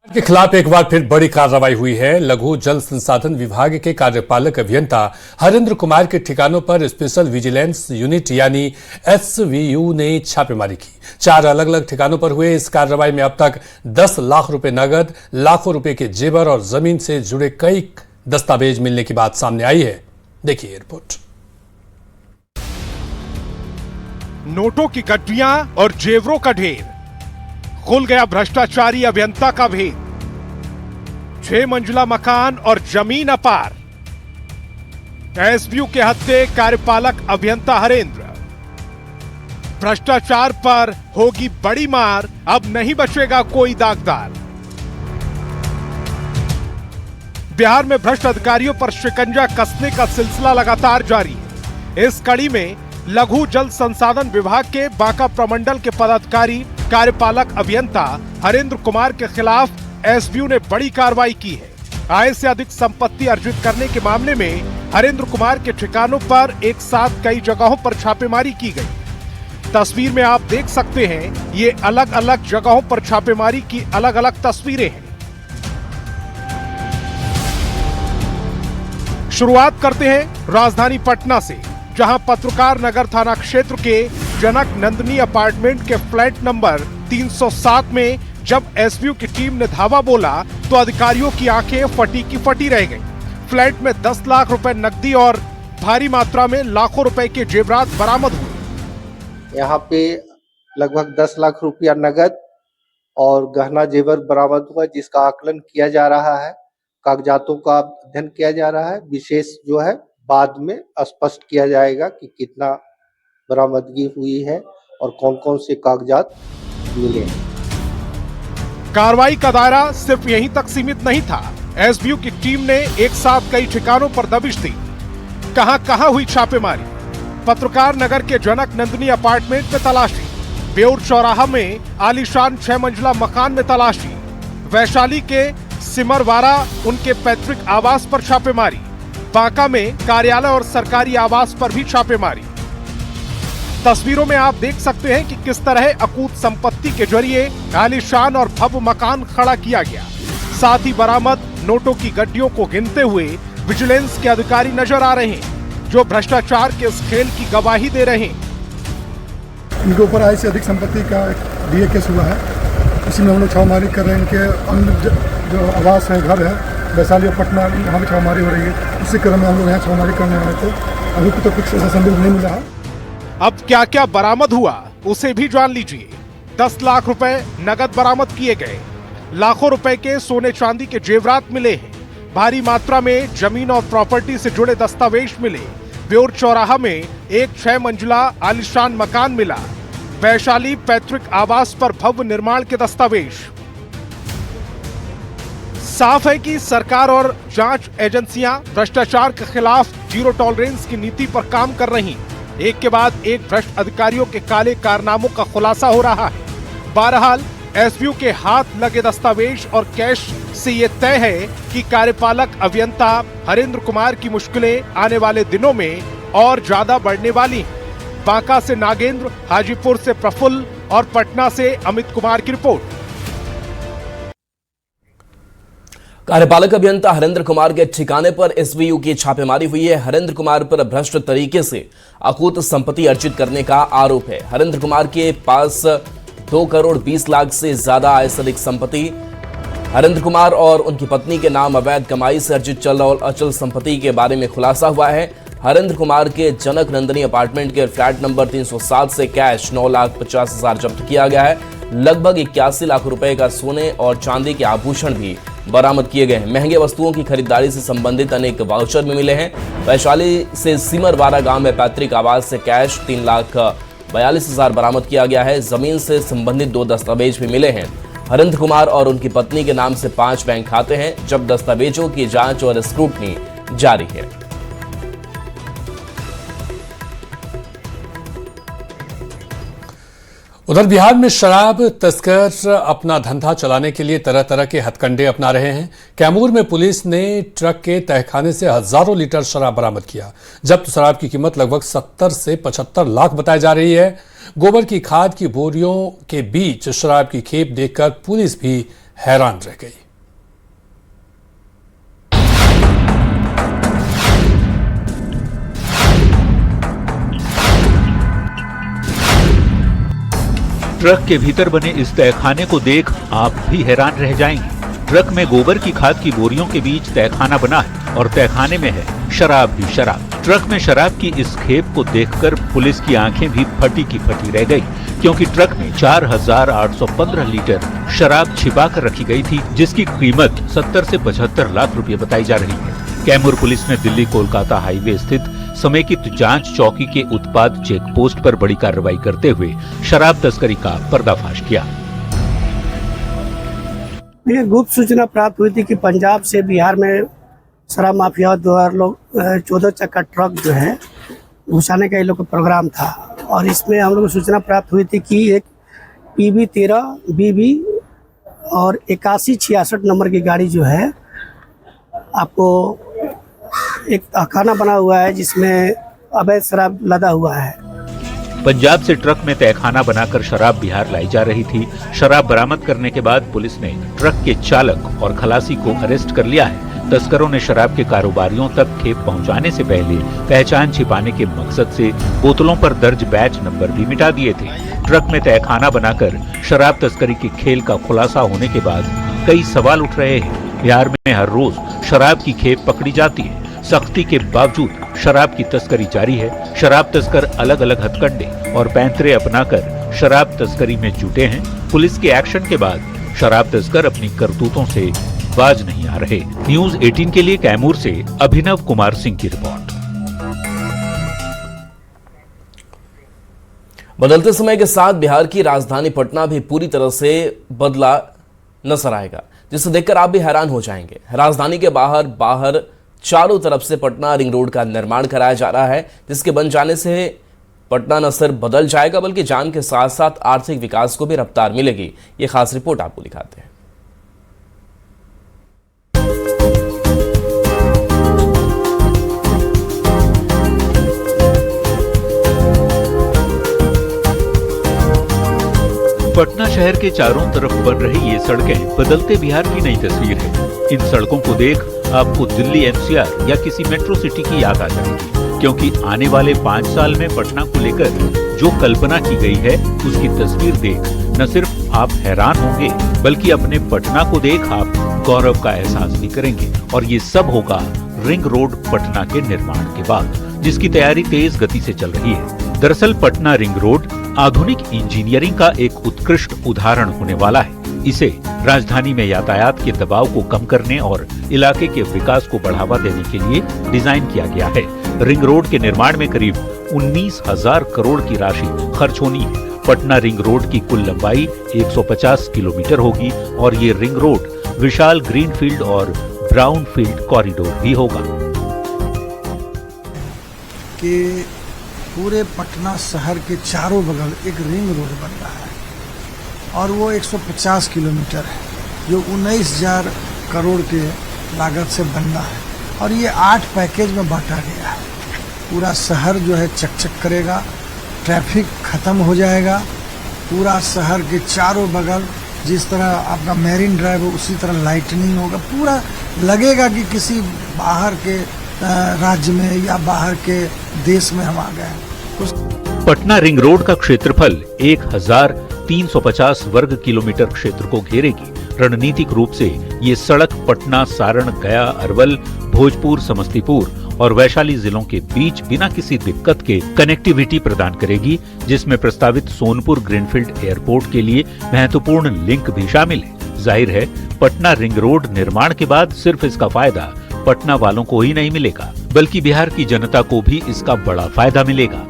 के खिलाफ एक बार फिर बड़ी कार्रवाई हुई है। लघु जल संसाधन विभाग के कार्यपालक अभियंता हरेंद्र कुमार के ठिकानों पर स्पेशल विजिलेंस यूनिट यानी एसवीयू ने छापेमारी की। 4 अलग अलग ठिकानों पर हुए इस कार्रवाई में अब तक 10 लाख रुपए नगद, लाखों रुपए के जेवर और जमीन से जुड़े कई दस्तावेज मिलने की बात सामने आई है। देखिए रिपोर्ट। नोटों की गड्डियां और जेवरों का ढेर, खुल गया भ्रष्टाचारी अभियंता का भेद। 6 मंजिला मकान और जमीन अपार, एसबीयू के हत्थे कार्यपालक अभियंता हरेंद्र। भ्रष्टाचार पर होगी बड़ी मार, अब नहीं बचेगा कोई दागदार। बिहार में भ्रष्ट अधिकारियों पर शिकंजा कसने का सिलसिला लगातार जारी है। इस कड़ी में लघु जल संसाधन विभाग के बांका प्रमंडल के पदाधिकारी कार्यपालक अभियंता हरेंद्र कुमार के खिलाफ एसबीयू ने बड़ी कार्रवाई की है। आय से अधिक संपत्ति अर्जित करने के मामले में हरेंद्र कुमार के ठिकानों पर एक साथ कई जगहों पर छापेमारी की गई। तस्वीर में आप देख सकते हैं, ये अलग अलग जगहों पर छापेमारी की अलग अलग तस्वीरें हैं। शुरुआत करते हैं राजधानी पटना से, जहां पत्रकार नगर थाना क्षेत्र के जनक नंदनी अपार्टमेंट के फ्लैट नंबर 307 में जब एसबीयू की टीम ने धावा बोला तो अधिकारियों की आंखें फटी की फटी रह गईं। फ्लैट में 10 लाख रुपए नकदी और भारी मात्रा में लाखों रुपए के जेवरात बरामद हुए। यहाँ पे लगभग 10 लाख रुपया नगद और गहना जेवर बरामद हुआ, जिसका आकलन किया जा रहा है। कागजातों का अध्ययन किया जा रहा है। विशेष जो है बाद में स्पष्ट किया जाएगा कि कितना बरामदगी हुई है और कौन कौन से कागजात मिले हैं। कार्रवाई का दायरा सिर्फ यहीं तक सीमित नहीं था। एसबीयू की टीम ने एक साथ कई ठिकानों पर दबिश दी। कहां हुई छापेमारी? पत्रकार नगर के जनक नंदनी अपार्टमेंट में तलाशी, बेउर चौराहा में आलीशान 6 मंजिला मकान में तलाशी, वैशाली के सिमरवाड़ा उनके पैतृक आवास पर छापेमारी, बांका में कार्यालय और सरकारी आवास पर भी छापेमारी। तस्वीरों में आप देख सकते हैं कि किस तरह अकूत संपत्ति के जरिए आलीशान और भव्य मकान खड़ा किया गया। साथ ही बरामद नोटों की गड्डियों को गिनते हुए विजिलेंस के अधिकारी नजर आ रहे हैं, जो भ्रष्टाचार के इस खेल की गवाही दे रहे हैं। इनके ऊपर आय से अधिक संपत्ति का डीए केस हुआ है। इसी में हम लोग छापेमारी कर रहे हैं। इनके अन्य जो आवास है, घर है, वैशाली और पटना, यहाँ भी छापेमारी हो रही है। उसी क्रम में हम लोग यहाँ छापेमारी करने वाले थे। अभी तो कुछ ऐसा संदेश नहीं मिला है। अब क्या क्या बरामद हुआ उसे भी जान लीजिए। 10 लाख रुपए नगद बरामद किए गए, लाखों रुपए के सोने चांदी के जेवरात मिले हैं, भारी मात्रा में जमीन और प्रॉपर्टी से जुड़े दस्तावेज मिले, बेउर चौराहा में एक 6 मंजिला आलीशान मकान मिला, वैशाली पैतृक आवास पर भव्य निर्माण के दस्तावेज। साफ है कि सरकार और जांच एजेंसियां भ्रष्टाचार के खिलाफ जीरो टॉलरेंस की नीति पर काम कर रही। एक के बाद एक भ्रष्ट अधिकारियों के काले कारनामों का खुलासा हो रहा है। बहरहाल एसबीयू के हाथ लगे दस्तावेज और कैश से ये तय है कि कार्यपालक अभियंता हरेंद्र कुमार की मुश्किलें आने वाले दिनों में और ज्यादा बढ़ने वाली हैं। बांका से नागेंद्र, हाजीपुर से प्रफुल्ल और पटना से अमित कुमार की रिपोर्ट। कार्यपालक अभियंता हरेंद्र कुमार के ठिकाने पर एसबीयू की छापेमारी हुई है। हरेंद्र कुमार पर भ्रष्ट तरीके से अकूत संपत्ति अर्जित करने का आरोप है। हरेंद्र कुमार के पास 2 करोड़ 20 लाख से ज्यादा आय से अधिक संपत्ति। हरेंद्र कुमार और उनकी पत्नी के नाम अवैध कमाई से अर्जित चल और अचल संपत्ति के बारे में खुलासा हुआ है। हरेंद्र कुमार के जनक नंदनी अपार्टमेंट के फ्लैट नंबर 307 से कैश 9,50,000 जब्त किया गया है। लगभग 81 लाख रुपए का सोने और चांदी के आभूषण भी बरामद किए गए हैं। महंगे वस्तुओं की खरीदारी से संबंधित अनेक वाउचर भी मिले हैं। वैशाली से सिमरवाड़ा गांव में पैतृक आवास से कैश 3,42,000 बरामद किया गया है। जमीन से संबंधित 2 दस्तावेज भी मिले हैं। हरेंद्र कुमार और उनकी पत्नी के नाम से 5 बैंक खाते हैं। जब दस्तावेजों की जांच और स्क्रूटनी जारी है। उधर बिहार में शराब तस्कर अपना धंधा चलाने के लिए तरह तरह के हथकंडे अपना रहे हैं। कैमूर में पुलिस ने ट्रक के तहखाने से हजारों लीटर शराब बरामद किया। जब्त शराब की कीमत लगभग 70 से 75 लाख बताई जा रही है। गोबर की खाद की बोरियों के बीच शराब की खेप देखकर पुलिस भी हैरान रह गई। ट्रक के भीतर बने इस तहखाने को देख आप भी हैरान रह जाएंगे। ट्रक में गोबर की खाद की बोरियों के बीच तहखाना बना है और तहखाने में है शराब भी शराब। ट्रक में शराब की इस खेप को देखकर पुलिस की आंखें भी फटी की फटी रह गई, क्योंकि ट्रक में 4,815 लीटर शराब छिपा कर रखी गई थी, जिसकी कीमत 70 से 75 लाख रुपए बताई जा रही है। कैमूर पुलिस ने दिल्ली कोलकाता हाईवे स्थित समेकित जांच चौकी के उत्पाद चेक पोस्ट पर बड़ी कार्रवाई करते हुए शराब तस्करी का पर्दाफाश किया। ये गुप्त सूचना प्राप्त हुई थी कि पंजाब से बिहार में शराब माफिया द्वारा लोग 14 चक्का ट्रक जो है घुसाने का ये लोग का प्रोग्राम था, और इसमें हम लोग को सूचना प्राप्त हुई थी कि एक PB13 BB और 8166 नंबर की गाड़ी जो है, आपको एक तहखाना बना हुआ है जिसमें अवैध शराब लदा हुआ है। पंजाब से ट्रक में तहखाना बनाकर शराब बिहार लाई जा रही थी। शराब बरामद करने के बाद पुलिस ने ट्रक के चालक और खलासी को अरेस्ट कर लिया है। तस्करों ने शराब के कारोबारियों तक खेप पहुंचाने से पहले पहचान छिपाने के मकसद से बोतलों पर दर्ज बैच नंबर भी मिटा दिए थे। ट्रक में तहखाना बनाकर शराब तस्करी के खेल का खुलासा होने के बाद कई सवाल उठ रहे हैं। बिहार में हर रोज शराब की खेप पकड़ी जाती है। सख्ती के बावजूद शराब की तस्करी जारी है। शराब तस्कर अलग अलग हथकंडे और पैंतरे अपनाकर शराब तस्करी में जुटे हैं। पुलिस के एक्शन के बाद शराब तस्कर अपनी करतूतों से बाज नहीं आ रहे। न्यूज 18 के लिए कैमूर से अभिनव कुमार सिंह की रिपोर्ट। बदलते समय के साथ बिहार की राजधानी पटना भी पूरी तरह से बदला नजर आएगा, जिसे देखकर आप भी हैरान हो जाएंगे। राजधानी के बाहर चारों तरफ से पटना रिंग रोड का निर्माण कराया जा रहा है, जिसके बन जाने से पटना न सिर्फ बदल जाएगा बल्कि जान के साथ साथ आर्थिक विकास को भी रफ्तार मिलेगी। ये खास रिपोर्ट आपको दिखाते हैं। पटना शहर के चारों तरफ बन रही ये सड़कें बदलते बिहार की नई तस्वीर है। इन सड़कों को देख आपको दिल्ली NCR या किसी मेट्रो सिटी की याद आ जाएगी, क्योंकि आने वाले 5 साल में पटना को लेकर जो कल्पना की गई है उसकी तस्वीर देख न सिर्फ आप हैरान होंगे बल्कि अपने पटना को देख आप गौरव का एहसास भी करेंगे। और ये सब होगा रिंग रोड पटना के निर्माण के बाद, जिसकी तैयारी तेज गति से चल रही है। दरअसल पटना रिंग रोड आधुनिक इंजीनियरिंग का एक उत्कृष्ट उदाहरण होने वाला है। इसे राजधानी में यातायात के दबाव को कम करने और इलाके के विकास को बढ़ावा देने के लिए डिजाइन किया गया है। रिंग रोड के निर्माण में करीब 19,000 करोड़ की राशि खर्च होनी है। पटना रिंग रोड की कुल लंबाई 150 किलोमीटर होगी और ये रिंग रोड विशाल ग्रीनफील्ड और ब्राउनफील्ड कॉरिडोर भी होगा। कि पूरे पटना शहर के चारों बगल एक रिंग रोड बन रहा है और वो 150 किलोमीटर है, जो 19,000 करोड़ के लागत से बनना है और ये 8 पैकेज में बांटा गया है। पूरा शहर जो है चकचक करेगा, ट्रैफिक खत्म हो जाएगा। पूरा शहर के चारों बगल जिस तरह आपका मैरिन ड्राइव हो उसी तरह लाइटनिंग होगा। पूरा लगेगा कि किसी बाहर के राज्य में या बाहर के देश में हम आ गए हैं। पटना रिंग रोड का क्षेत्रफल 1,350 वर्ग किलोमीटर क्षेत्र को घेरेगी। रणनीतिक रूप से ये सड़क पटना, सारण, गया, अरवल, भोजपुर, समस्तीपुर और वैशाली जिलों के बीच बिना किसी दिक्कत के कनेक्टिविटी प्रदान करेगी, जिसमें प्रस्तावित सोनपुर ग्रीनफील्ड एयरपोर्ट के लिए महत्वपूर्ण लिंक भी शामिल है। जाहिर है पटना रिंग रोड निर्माण के बाद सिर्फ इसका फायदा पटना वालों को ही नहीं मिलेगा बल्कि बिहार की जनता को भी इसका बड़ा फायदा मिलेगा।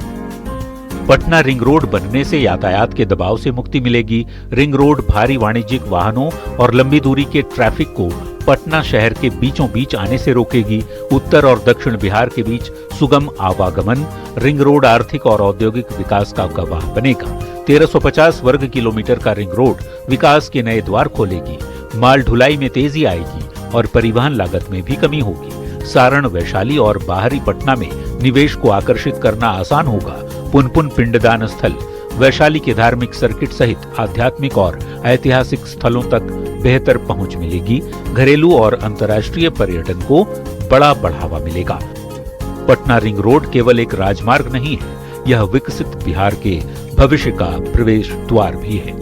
पटना रिंग रोड बनने से यातायात के दबाव से मुक्ति मिलेगी। रिंग रोड भारी वाणिज्यिक वाहनों और लंबी दूरी के ट्रैफिक को पटना शहर के बीचों बीच आने से रोकेगी। उत्तर और दक्षिण बिहार के बीच सुगम आवागमन। रिंग रोड आर्थिक और औद्योगिक विकास का गवाह बनेगा। 1350 वर्ग किलोमीटर का रिंग रोड विकास के नए द्वार खोलेगी। माल ढुलाई में तेजी आएगी और परिवहन लागत में भी कमी होगी। सारण, वैशाली और बाहरी पटना में निवेश को आकर्षित करना आसान होगा। पुनपुन पिंडदान स्थल वैशाली के धार्मिक सर्किट सहित आध्यात्मिक और ऐतिहासिक स्थलों तक बेहतर पहुंच मिलेगी। घरेलू और अंतर्राष्ट्रीय पर्यटन को बड़ा बढ़ावा मिलेगा। पटना रिंग रोड केवल एक राजमार्ग नहीं है, यह विकसित बिहार के भविष्य का प्रवेश द्वार भी है।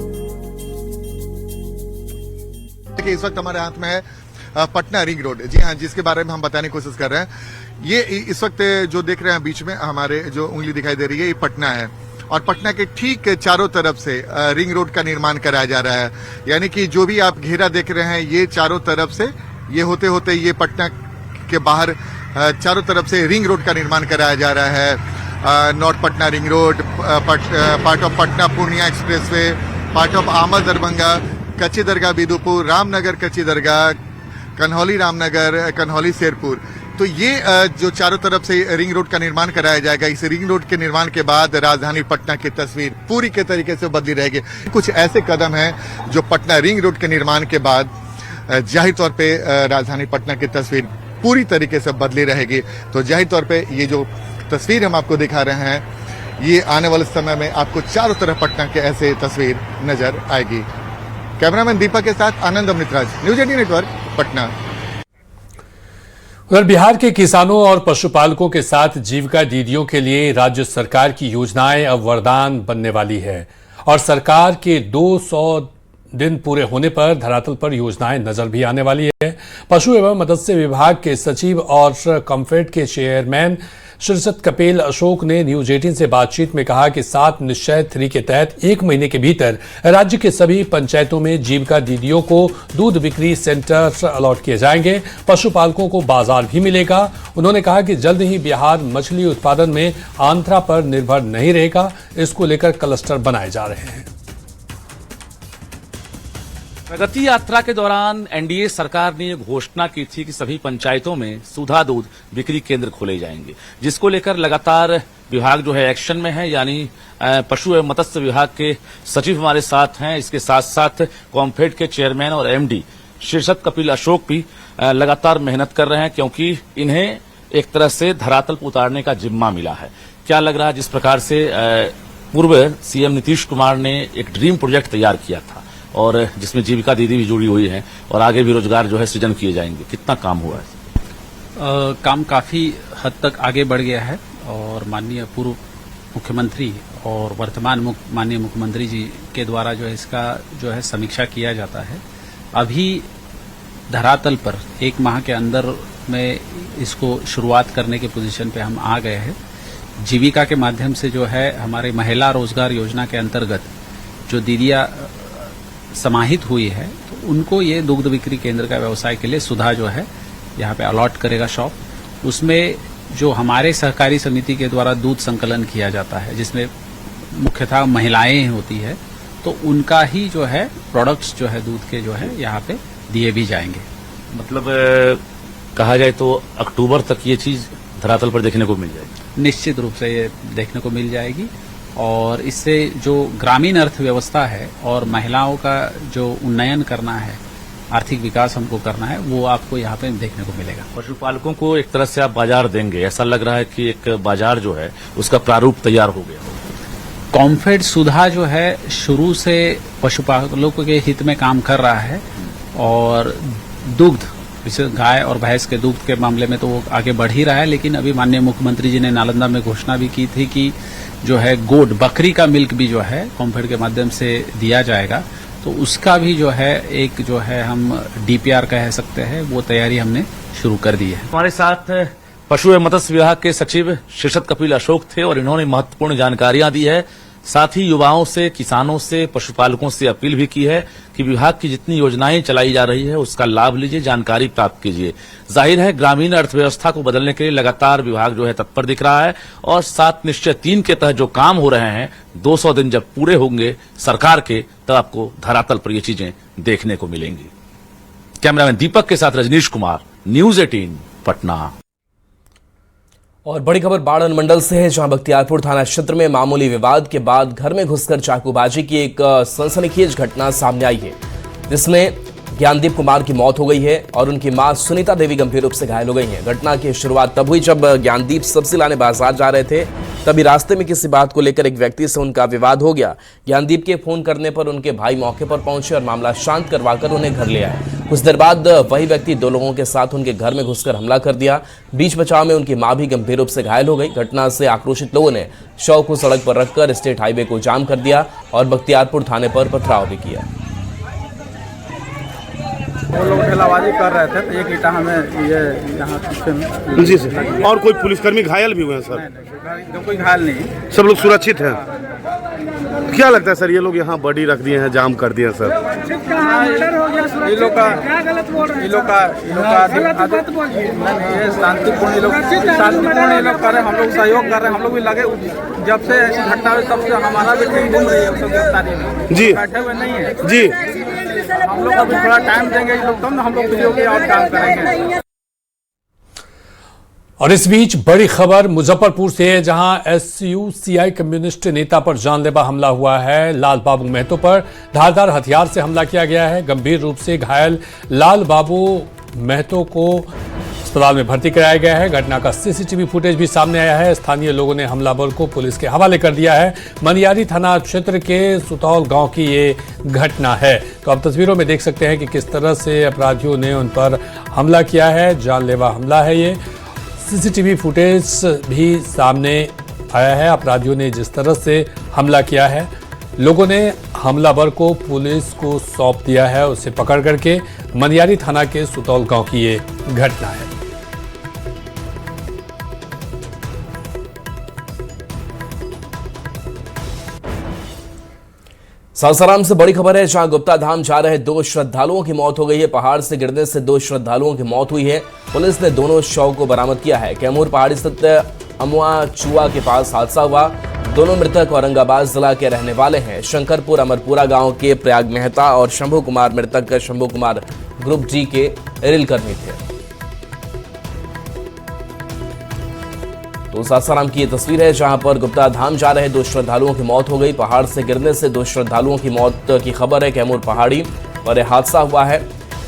इस वक्त हमारे हाथ में है पटना रिंग रोड। जी हाँ, जिसके बारे में हम बताने की कोशिश कर रहे हैं। ये इस वक्त जो देख रहे हैं बीच में हमारे जो उंगली दिखाई दे रही है, ये पटना है और पटना के ठीक चारों तरफ से रिंग रोड का निर्माण कराया जा रहा है। यानी कि जो भी आप घेरा देख रहे हैं, ये चारों तरफ से ये होते होते ये पटना के बाहर चारों तरफ से रिंग रोड का निर्माण कराया जा रहा है। North Patna ring road, part of Patna Purnia expressway, part of आमद दरभंगा, कच्ची दरगाह बिदुपुर, रामनगर कच्ची दरगाह, कन्हौली रामनगर, कन्हौली शेरपुर। तो ये जो चारों तरफ से रिंग रोड का निर्माण कराया जाएगा, इस रिंग रोड के निर्माण के बाद राजधानी पटना की तस्वीर पूरी के तरीके से बदली रहेगी। कुछ ऐसे कदम हैं जो पटना रिंग रोड के निर्माण के बाद जाहिर तौर पे राजधानी पटना की तस्वीर पूरी तरीके से बदली रहेगी। तो जाहिर तौर पे ये जो तस्वीर हम आपको दिखा रहे हैं, ये आने वाले समय में आपको चारों तरफ पटना के ऐसे तस्वीर नजर आएगी। कैमरामैन दीपक के साथ आनंद अमृतराज, न्यूज 18 नेटवर्क, पटना। उधर बिहार के किसानों और पशुपालकों के साथ जीविका दीदियों के लिए राज्य सरकार की योजनाएं अब वरदान बनने वाली है और सरकार के 200 दिन पूरे होने पर धरातल पर योजनाएं नजर भी आने वाली है। पशु एवं मत्स्य विभाग के सचिव और कॉम्फेड के चेयरमैन शीर्षत कपिल अशोक ने न्यूज 18 से बातचीत में कहा कि 7 निश्चय 3 के तहत 1 महीने के भीतर राज्य के सभी पंचायतों में जीविका दीदियों को दूध बिक्री सेंटर अलॉट किए जाएंगे। पशुपालकों को बाजार भी मिलेगा। उन्होंने कहा कि जल्द ही बिहार मछली उत्पादन में आंध्रा पर निर्भर नहीं रहेगा। इसको लेकर क्लस्टर बनाए जा रहे हैं। प्रगति यात्रा के दौरान एनडीए सरकार ने घोषणा की थी कि सभी पंचायतों में सुधा दूध बिक्री केंद्र खोले जाएंगे, जिसको लेकर लगातार विभाग जो है एक्शन में है। यानी पशु एवं मत्स्य विभाग के सचिव हमारे साथ हैं, इसके साथ साथ कॉम्फेड के चेयरमैन और एमडी शीर्षत कपिल अशोक भी लगातार मेहनत कर रहे हैं, क्योंकि इन्हें एक तरह से धरातल पर उतारने का जिम्मा मिला है। क्या लग रहा है, जिस प्रकार से पूर्व सीएम नीतीश कुमार ने एक ड्रीम प्रोजेक्ट तैयार किया था और जिसमें जीविका दीदी भी जुड़ी हुई है और आगे भी रोजगार जो है सृजन किए जाएंगे, कितना काम हुआ है? काम काफी हद तक आगे बढ़ गया है और माननीय पूर्व मुख्यमंत्री और वर्तमान माननीय मुख्यमंत्री जी के द्वारा जो है इसका जो है समीक्षा किया जाता है। अभी धरातल पर 1 माह के अंदर में इसको शुरुआत करने के पोजीशन पे हम आ गए हैं। जीविका के माध्यम से जो है हमारे महिला रोजगार योजना के अंतर्गत जो दीदियां समाहित हुई है, तो उनको ये दुग्ध बिक्री केंद्र का व्यवसाय के लिए सुधा जो है यहाँ पे अलॉट करेगा शॉप। उसमें जो हमारे सहकारी समिति के द्वारा दूध संकलन किया जाता है, जिसमें मुख्यतः महिलाएं होती है, तो उनका ही जो है प्रोडक्ट्स जो है दूध के जो है यहाँ पे दिए भी जाएंगे। मतलब कहा जाए तो अक्टूबर तक ये चीज धरातल पर देखने को मिल जाएगी। निश्चित रूप से ये देखने को मिल जाएगी और इससे जो ग्रामीण अर्थव्यवस्था है और महिलाओं का जो उन्नयन करना है, आर्थिक विकास हमको करना है, वो आपको यहाँ पे देखने को मिलेगा। पशुपालकों को एक तरह से आप बाजार देंगे, ऐसा लग रहा है कि एक बाजार जो है उसका प्रारूप तैयार हो गया। कॉम्फेड सुधा जो है शुरू से पशुपालकों के हित में काम कर रहा है और दुग्ध, विशेष गाय और भैंस के दूध के मामले में तो वो आगे बढ़ ही रहा है। लेकिन अभी माननीय मुख्यमंत्री जी ने नालंदा में घोषणा भी की थी कि जो है गोट, बकरी का मिल्क भी जो है कॉम्फेड के माध्यम से दिया जाएगा, तो उसका भी जो है एक जो है हम डीपीआर कह सकते हैं, वो तैयारी हमने शुरू कर दी है। हमारे साथ पशु एवं मत्स्य विभाग के सचिव शीर्षत कपिल अशोक थे और इन्होंने महत्वपूर्ण जानकारियां दी है। साथ ही युवाओं से, किसानों से, पशुपालकों से अपील भी की है कि विभाग की जितनी योजनाएं चलाई जा रही है उसका लाभ लीजिए, जानकारी प्राप्त कीजिए। जाहिर है ग्रामीण अर्थव्यवस्था को बदलने के लिए लगातार विभाग जो है तत्पर दिख रहा है और 7 निश्चय 3 के तहत जो काम हो रहे हैं, 200 दिन जब पूरे होंगे सरकार के, तब आपको धरातल पर ये चीजें देखने को मिलेंगी। कैमरामैन दीपक के साथ रजनीश कुमार, न्यूज 18 पटना। और बड़ी खबर बाढ़ अनुमंडल से है, जहां बख्तियारपुर थाना क्षेत्र में मामूली विवाद के बाद घर में घुसकर चाकूबाजी की एक सनसनीखेज घटना सामने आई है, जिसमें ज्ञानदीप कुमार की मौत हो गई है और उनकी मां सुनीता देवी गंभीर रूप से घायल हो गई हैं। घटना की शुरुआत तब हुई जब ज्ञानदीप सब्जी लाने बाजार जा रहे थे तभी रास्ते में किसी बात को लेकर एक व्यक्ति से उनका विवाद हो गया। ज्ञानदीप के फोन करने पर उनके भाई मौके पर पहुंचे और मामला शांत करवाकर उन्हें घर ले आए। कुछ देर बाद वही व्यक्ति 2 लोगों के साथ उनके घर में घुसकर हमला कर दिया। बीच बचाव में उनकी मां भी गंभीर रूप से घायल हो गई। घटना से आक्रोशित लोगों ने शव को सड़क पर रखकर स्टेट हाईवे को जाम कर दिया और बख्तियारपुर थाने पर पथराव भी किया। वो लोग ठेलाबाजी कर रहे थे तो एक ईटा हमें ये यहाँ पीछे में जी सर। और कोई पुलिसकर्मी घायल भी हुए हैं सर? नहीं, कोई घायल नहीं, सब लोग सुरक्षित हैं। क्या लगता है सर, ये लोग यहाँ बॉडी रख दिए हैं, जाम कर दिए हैं सर? ये लोग का ये शांतिपूर्ण ये लोग कर रहे हैं, हम लोग सहयोग कर रहे हैं। हम लोग भी लगे जब से ऐसी घटना हुई तब से हमारा भी टीम घूम रही है, सब गिरफ्तारी में जी बैठे हुए नहीं है जी। हम लोग अभी थोड़ा टाइम देंगे ये लोग, तब ना हम लोग फ्री होकर और काम करेंगे। और इस बीच बड़ी खबर मुजफ्फरपुर से है, जहां एसयूसीआई कम्युनिस्ट नेता पर जानलेवा हमला हुआ है। लाल बाबू महतो पर धारदार हथियार से हमला किया गया है। गंभीर रूप से घायल लाल बाबू महतो को अस्पताल में भर्ती कराया गया है। घटना का सीसीटीवी फुटेज भी सामने आया है। स्थानीय लोगों ने हमलावर को पुलिस के हवाले कर दिया है। मनियारी थाना क्षेत्र के सुतौल गांव की ये घटना है। तो आप तस्वीरों में देख सकते हैं कि किस तरह से अपराधियों ने उन पर हमला किया है। जानलेवा हमला है ये। सीसीटीवी फुटेज भी सामने आया है। अपराधियों ने जिस तरह से हमला किया है, लोगों ने हमलावर को पुलिस को सौंप दिया है। उसे पकड़ करके मनियारी थाना के सुतौल गांव की ये घटना है। सासाराम से बड़ी खबर है, जहां गुप्ता धाम जा रहे 2 श्रद्धालुओं की मौत हो गई है। पहाड़ से गिरने से 2 श्रद्धालुओं की मौत हुई है। पुलिस ने दोनों शव को बरामद किया है। कैमूर पहाड़ी स्थित अमुआ चुआ के पास हादसा हुआ। दोनों मृतक औरंगाबाद जिला के रहने वाले हैं। शंकरपुर अमरपुरा गांव के प्रयाग मेहता और शंभू कुमार मृतक शंभू कुमार ग्रुप जी के रेल कर्मी थे। तो सासाराम की ये तस्वीर है, जहां पर गुप्ता धाम जा रहे 2 श्रद्धालुओं की मौत हो गई। पहाड़ से गिरने से 2 श्रद्धालुओं की मौत की खबर है। कैमूर पहाड़ी पर यह हादसा हुआ है।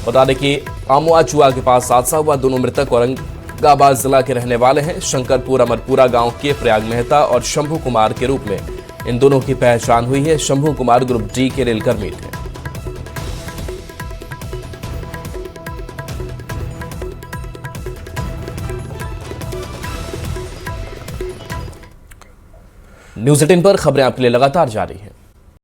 बता दें कि अमुआ चुआ के पास हादसा हुआ। दोनों मृतक औरंगाबाद जिला के रहने वाले हैं। शंकरपुर अमरपुरा गांव के प्रयाग मेहता और शंभू कुमार के रूप में इन दोनों की पहचान हुई है। शंभू कुमार ग्रुप डी के रेल कर्मी थे। न्यूज़ 18 पर खबरें आपके लिए लगातार जारी हैं।